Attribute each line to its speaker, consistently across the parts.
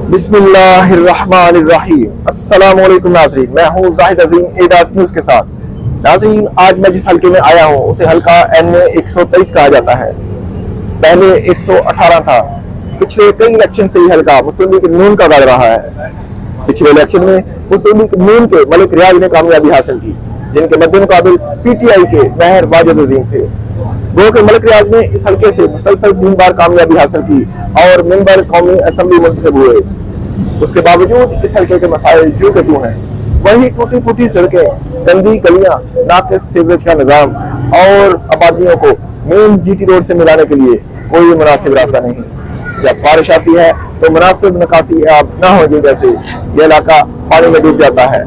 Speaker 1: बिस्मिल्लाहिर्रहमानिर्रहीम। अस्सलाम वालेकुम नाज़रीन, मैं हूँ जाहिद अजीम एडाट न्यूज़ के साथ। नाज़रीन, आज मैं जिस हल्के में आया हूँ उसे हल्का NA 123 कहा जाता है। पहले 118 था। पिछले कई इलेक्शन से ये हल्का मुस्लिम लीग नून का लड़ रहा है। पिछले इलेक्शन में मुस्लिम लीग नून के मलिक रियाज ने कामयाबी हासिल की, जिनके मद्दे मुकाबिल PTI के महर वाजिद अजीम थे। गो के मलिक रियाज ने इस हल्के से मुसलसल 3 बार कामयाबी हासिल की और मेंबर कौमी असेंबली मुंतखब हुए। उसके बावजूद इस हल्के के मसाइल जो के जो हैं। वही टूटी फूटी सड़कें, गंदी गलियां, नाकिस सीवरेज का निजाम और आबादियों को मेन GT रोड से मिलाने के लिए कोई मुनासिब रास्ता नहीं। जब बारिश आती है तो मुनासिब निकासी आब न होने की वजह से यह इलाका पानी में डूब जाता है।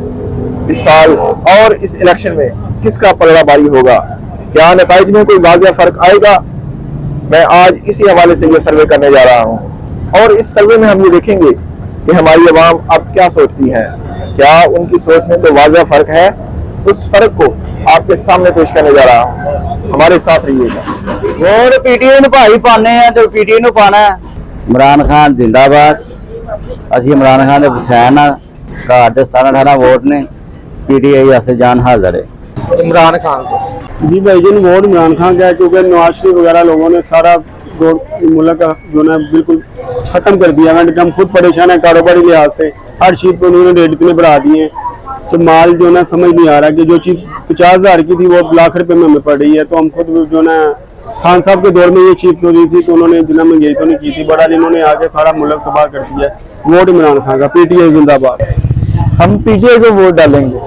Speaker 1: इस साल और इस इलेक्शन में किसका पलड़ा भारी होगा? क्या नतीजे में कोई वाज़ेह फर्क आएगा? मैं आज इसी हवाले से यह सर्वे करने जा रहा हूँ और इस सर्वे में हम ये देखेंगे कि हमारी आवाम अब क्या सोचती है। क्या उनकी सोच में कोई वाज़ेह फर्क है? उस फर्क को आपके सामने पेश करने जा रहा हूँ, हमारे साथ रहिएगा।
Speaker 2: वोट PTI ਨੂੰ ਭਾਈ ਪਾਣੇ ਆ ਤੇ PTI ਨੂੰ ਪਾਣਾ ਹੈ। इमरान खान जिंदाबाद। ਅਸੀਂ इमरान खान ਦੇ ਫੈਨ ਆ। ਘਰ ਦੇ 17-18 ਵੋਟ ਨੇ। PTI ਵਾਸਤੇ ਜਾਨ ਹਾਜ਼ਰ है।
Speaker 1: इमरान खान को
Speaker 3: जी भाई जी, वोट इमरान खान का है क्योंकि नवाज शरीफ वगैरह लोगों ने सारा मुल्क का जो है बिल्कुल खत्म कर दिया है। हम खुद परेशान है कारोबारी लिहाज से। हर चीज़ पर उन्होंने रेट इतने बढ़ा दिए हैं तो माल जो है समझ नहीं आ रहा कि जो चीज़ 50,000 की थी वो लाख रुपए में हमें पड़ रही है। तो हम खुद जो है खान साहब के दौर में ये चीज़ हो रही थी तो उन्होंने जिला महंगाई तो नहीं की थी, बड़ा इन्होंने आगे सारा मुल्क तबाह कर दिया। वोट इमरान खान का, PTI जिंदाबाद।
Speaker 2: हम PTI को वोट डालेंगे।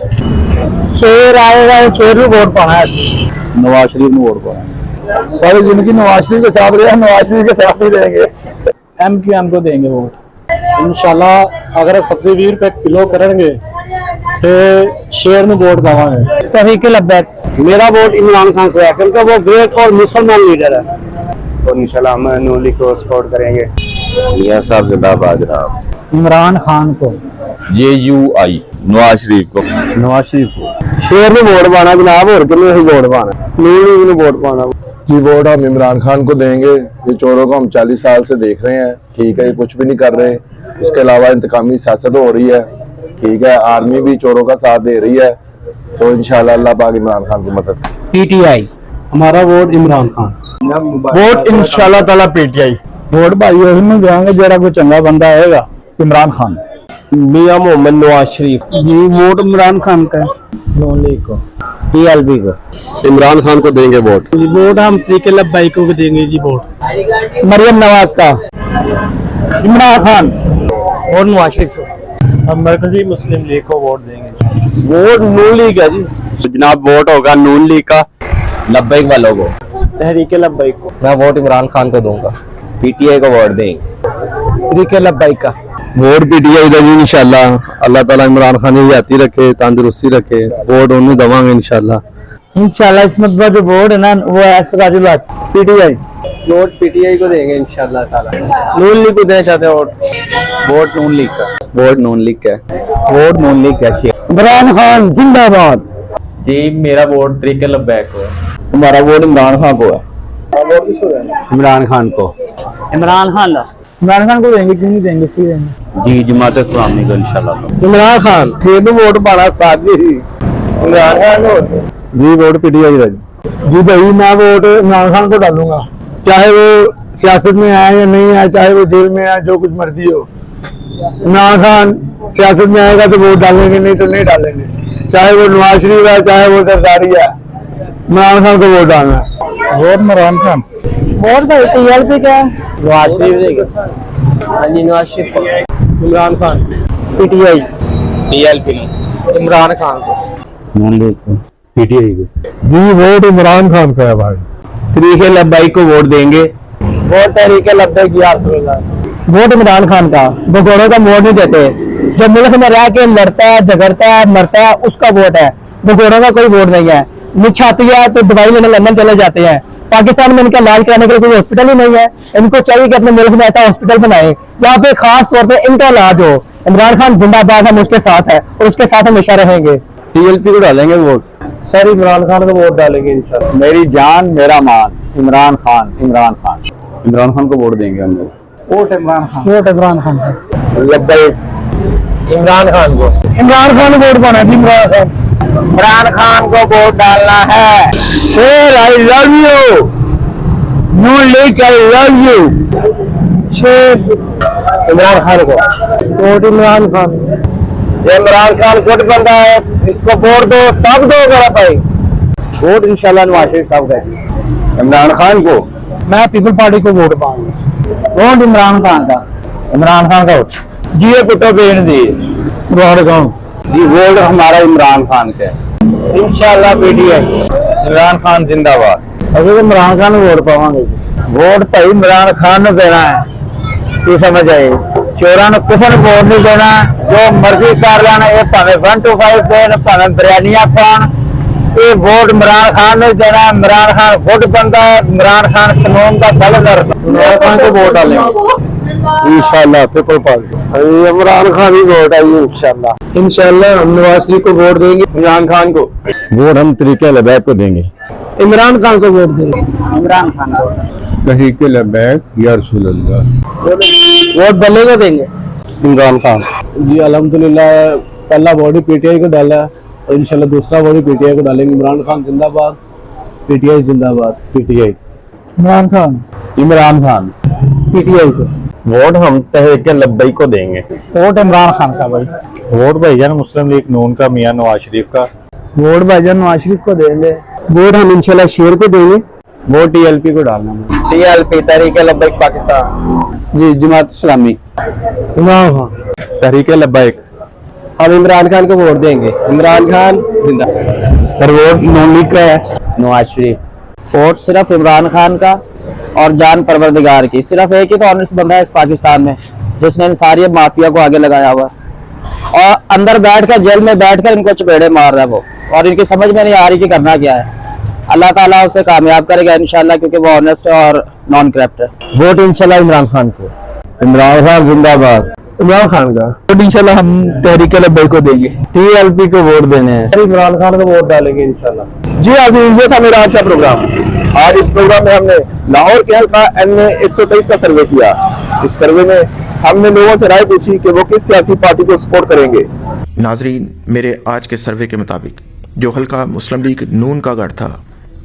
Speaker 2: शेर आएगा, शेर को वोट पाना है।
Speaker 1: नवाज शरीफ को वोट पाना।
Speaker 3: सारी जिंदगी नवाज शरीफ के साथ रहे, नवाज शरीफ के साथ ही रहेंगे।
Speaker 2: MQM को देंगे वोट।
Speaker 3: इंशाल्लाह अगर सब्जी 20 रुपए किलो करेंगे तो शेर में वोट पावांगे।
Speaker 2: तहरीक लब्बैक।
Speaker 3: मेरा वोट इमरान खान को है क्योंकि वो ग्रेट और मुसलमान लीडर है।
Speaker 4: तो इंशाल्लाह हम नून लीग को सपोर्ट करेंगे।
Speaker 1: मियां साहब जिंदाबाद।
Speaker 2: इमरान खान को।
Speaker 1: JUI नवाज शरीफ को।
Speaker 2: नवाज शरीफ को।
Speaker 3: शेर में वोट पाना जनाब, और किन्ने वोट पाना, नून लीग में वोट पाना।
Speaker 5: जी वोट हम इमरान खान को देंगे। ये चोरों को हम 40 साल से देख रहे हैं, ठीक है, ये कुछ भी नहीं कर रहे। इसके अलावा इंतकामी सियासत हो रही है, ठीक है, आर्मी भी चोरों का साथ दे रही है। तो इंशाल्लाह अल्लाह पाक इमरान खान की मदद।
Speaker 2: PTI।
Speaker 3: हमारा वोट इमरान खान।
Speaker 2: वोट इंशाल्लाह ताला PTI। वोट भाई उसमें देंगे जरा कोई चंगा बंदा आएगा। इमरान खान।
Speaker 3: मियां मोहम्मद नवाज शरीफ।
Speaker 2: जी वोट इमरान खान का। नून लीग को। PLP को।
Speaker 5: इमरान खान को देंगे वोट।
Speaker 3: वोट हम तरीके लब्बाई को देंगे जी वोट।
Speaker 2: मरियम नवाज का। इमरान खान और नवाज शरीफ को।
Speaker 3: हम मरकजी मुस्लिम लीग को वोट देंगे।
Speaker 2: वोट नून लीग है जी।
Speaker 4: जनाब वोट होगा नून लीग का,
Speaker 2: लब्बैक वालों को।
Speaker 3: तहरीके लब्बाई को।
Speaker 2: मैं वोट इमरान खान को दूंगा।
Speaker 4: PTI को वोट देंगे।
Speaker 2: तहरीके लब्बैक का।
Speaker 5: वोट PTI का जी इंशाल्लाह। अल्लाह ताला इमरान खान की हयाती रखे, तंदुरुस्ती रखे। वोट उन्हें दवांगे इंशाल्लाह।
Speaker 2: इसमें जो वोट है ना वो ऐसे PTI।
Speaker 3: वोट PTI को देंगे इंशाल्लाह ताला।
Speaker 2: नून लीग को देना चाहते हैं वोट।
Speaker 4: वोट नून लीग का। वोट नून लीग का।
Speaker 2: वोट नून लीग का। इमरान खान जिंदाबाद।
Speaker 4: जी मेरा वोट तरीके लब्बैक को है।
Speaker 2: हमारा वोट इमरान खान को है।
Speaker 4: इमरान खान को।
Speaker 2: इमरान खान को देंगे, क्यों नहीं देंगे, क्यों देंगे।
Speaker 4: जी जमात इस्लामी को इंशाल्लाह।
Speaker 2: इमरान खान फिर वोट पाना साथ ही इमरान खान
Speaker 5: जी वोट PTI का
Speaker 2: जी भाई मैं वोट इमरान खान को डालूंगा, चाहे वो सियासत में आए या नहीं आए, चाहे वो जेल में आए, जो कुछ मर्जी हो। इमरान खान सियासत में आएगा तो वोट डालेंगे, नहीं तो नहीं डालेंगे। चाहे वो नवाज शरीफ है, चाहे वो सरदारी है, इमरान खान को वोट डालना है। वोट इमरान खान। वोट भाई TLP का है। नवाज शरीफ देगा। हाँ जी नवाज शरीफ को। इमरान खान। PTI।
Speaker 4: TLP
Speaker 2: इमरान खान को।
Speaker 4: नून लीग को। PTI को।
Speaker 5: जी वोट इमरान खान का है भाई।
Speaker 4: तरीके लब्बाई को वोट देंगे।
Speaker 2: वोट तहरीके लब्बैक या वोट इमरान खान का। भगोड़ों का वोट नहीं देते। जो मुल्क में रह के लड़ता है, झगड़ता है, मरता है, उसका वोट है। भगोड़ों का कोई वोट नहीं है। निच आती है तो दवाई लेने लंदन चले जाते हैं। पाकिस्तान में इनका इलाज कराने के लिए कोई हॉस्पिटल ही नहीं है। इनको चाहिए कि अपने मुल्क में ऐसा हॉस्पिटल बनाए जहाँ पे खास तौर पे इनका इलाज हो। इमरान खान जिंदाबाद, हम उसके साथ है और उसके साथ हमेशा रहेंगे।
Speaker 5: TLP को डालेंगे वोट।
Speaker 3: सर इमरान खान को वोट डालेंगे इंशाल्लाह।
Speaker 4: मेरी जान मेरा मान इमरान खान। इमरान खान को वोट देंगे हम लोग।
Speaker 3: वोट इमरान खान।
Speaker 2: वोट इमरान खान।
Speaker 1: इमरान खान को वोट पाना है। इमरान खान को वोट डालना है। शेर I love you, Noon league I love you. शेर इमरान खान को वोट, इमरान खान। ये इमरान खान गुट बंदा है, इसको वोट दो, सब दो मेरा भाई। वोट इंशाल्लाह नवाज शरीफ साहब का। इमरान खान को, मैं पीपल पार्टी को वोट पाऊंगा। वोट इमरान खान का, इमरान खान का वोट जी। ये पुटो बेन दी जी, वोट हमारा इमरान खान का है इंशाल्लाह। पीटीआई इमरान खान जिंदाबाद। अभी इमरान खान वोट पावांगे। वोट भाई इमरान खान ने देना है, तू समझ आए। चोरा ने किसी ने वोट नहीं देना, जो मर्जी कर लेना। ये भावे 125 देन, भावे बिरयानियां खान, ये वोट इमरान खान ने देना। इमरान खान गुड बंदा है, इमरान खान कानून का बलदर। इमरान खान को वोट डालेंगे इंशाल्लाह। पीपल पार्टी इमरान खान ही वोट आई इंशाल्लाह। हम नवाज शरीफ को वोट देंगे, इमरान खान को
Speaker 4: वोट हम तरीके लबैक को देंगे।
Speaker 1: इमरान खान को वोट देंगे, इमरान खान को।
Speaker 4: तरीके लबैक या रसूल अल्लाह।
Speaker 1: वोट बल्ले को देंगे,
Speaker 4: इमरान खान
Speaker 3: जी अल्हम्दुलिल्लाह। पहला वोट ही पीटीआई को डाला और इंशाल्लाह दूसरा वोट ही पीटीआई को डालेंगे। इमरान खान जिंदाबाद, पीटीआई जिंदाबाद।
Speaker 4: पीटीआई
Speaker 1: इमरान खान,
Speaker 4: इमरान खान
Speaker 1: पीटीआई को।
Speaker 4: वोट हम तहरीके लब्बैक को देंगे।
Speaker 1: वोट इमरान खान का भाई।
Speaker 4: वोट भाईजान मुस्लिम लीग नून का मियां नवाज शरीफ का।
Speaker 1: वोट भाईजान नवाज शरीफ को देंगे।
Speaker 3: वोट हम इंशाल्लाह शेर को देंगे।
Speaker 4: वोट टीएलपी को डालना है।
Speaker 1: टीएलपी तहरीके लब्बैक पाकिस्तान
Speaker 4: जी, जमात इस्लामी।
Speaker 1: इमरान खान,
Speaker 4: तहरीके लब्बैक।
Speaker 3: हम इमरान खान को वोट देंगे। इमरान खान जिंदा।
Speaker 4: सर वोट नून लीग का है।
Speaker 1: नवाज शरीफ। वोट सिर्फ इमरान खान का और जान परवरदिगार की। सिर्फ एक ही तो ऑनेस्ट बंदा है इस पाकिस्तान में जिसने इन सारी माफिया को आगे लगाया हुआ और अंदर बैठकर, जेल में बैठकर इनको चपेड़े मार रहा है वो, और इनकी समझ में नहीं आ रही कि करना क्या है। अल्लाह ताला उसे कामयाब करेगा इंशाल्लाह, क्योंकि वो ऑनेस्ट है और नॉन करप्ट है।
Speaker 4: वोट इंशाल्लाह इमरान खान को। इमरान खान जिंदाबाद।
Speaker 3: इमरान खान का
Speaker 2: वोट इंशाल्लाह हम तहरीके लब्बैक को देंगे।
Speaker 4: टीएलपी को वोट देने हैं।
Speaker 3: इमरान खान को वोट डालेंगे इंशाल्लाह।
Speaker 1: जी आज़ीज़, ये था मेरा आज का प्रोग्राम। आज इस प्रोग्राम में हमने लाहौर के हल्का NA 123 का सर्वे किया। इस सर्वे में हमने लोगों से राय पूछी कि वो किस सियासी पार्टी को सपोर्ट करेंगे।
Speaker 6: नाजरीन, मेरे आज के सर्वे के मुताबिक जो हल्का मुस्लिम लीग नून का गढ़ था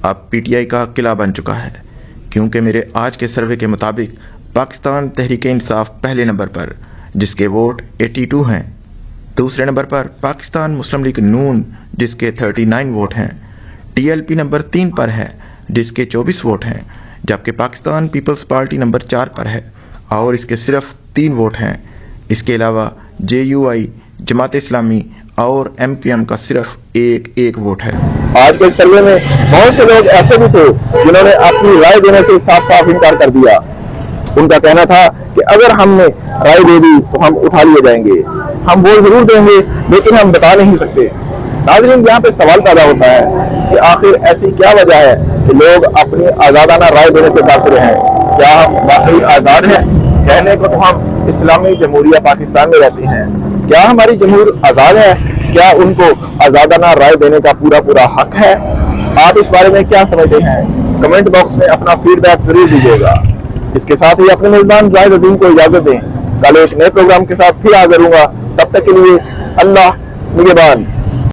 Speaker 6: अब पीटीआई का किला बन चुका है, क्योंकि मेरे आज के सर्वे के मुताबिक पाकिस्तान तहरीके इंसाफ पहले नंबर पर जिसके वोट 82 हैं, दूसरे नंबर पर पाकिस्तान मुस्लिम लीग नून जिसके 39 वोट हैं, टीएलपी नंबर 3 पर है जिसके 24 वोट हैं, जबकि पाकिस्तान पीपल्स पार्टी नंबर 4 पर है और इसके सिर्फ 3 वोट हैं। इसके अलावा JUI, जमात इस्लामी और MPM का सिर्फ एक वोट है।
Speaker 1: आज के सर्वे में बहुत से लोग ऐसे भी थे जिन्होंने अपनी राय देने से साफ साफ इनकार कर दिया। उनका कहना था कि अगर हमने राय दे दी तो हम उठा लिए जाएंगे, हम वोट जरूर देंगे लेकिन हम बता नहीं सकते। नाज़रीन, यहाँ पे सवाल पैदा होता है कि आखिर ऐसी क्या वजह है कि लोग अपनी आज़ादाना राय देने से कासिर हैं। क्या हम वाकई आज़ाद हैं? कहने को तो हम इस्लामी जमहूरिया पाकिस्तान में रहते हैं। क्या हमारी जमहूर आज़ाद है? क्या उनको आज़ादाना राय देने का पूरा हक है? आप इस बारे में क्या समझते हैं? कमेंट बॉक्स में अपना फीडबैक जरूर दीजिएगा। इसके साथ ही अपने मेजबान जाहिद अजीम को इजाजत दें। कल एक नए प्रोग्राम के साथ फिर हाजिर हूंगा। तब तक के लिए अल्लाह निगहबान।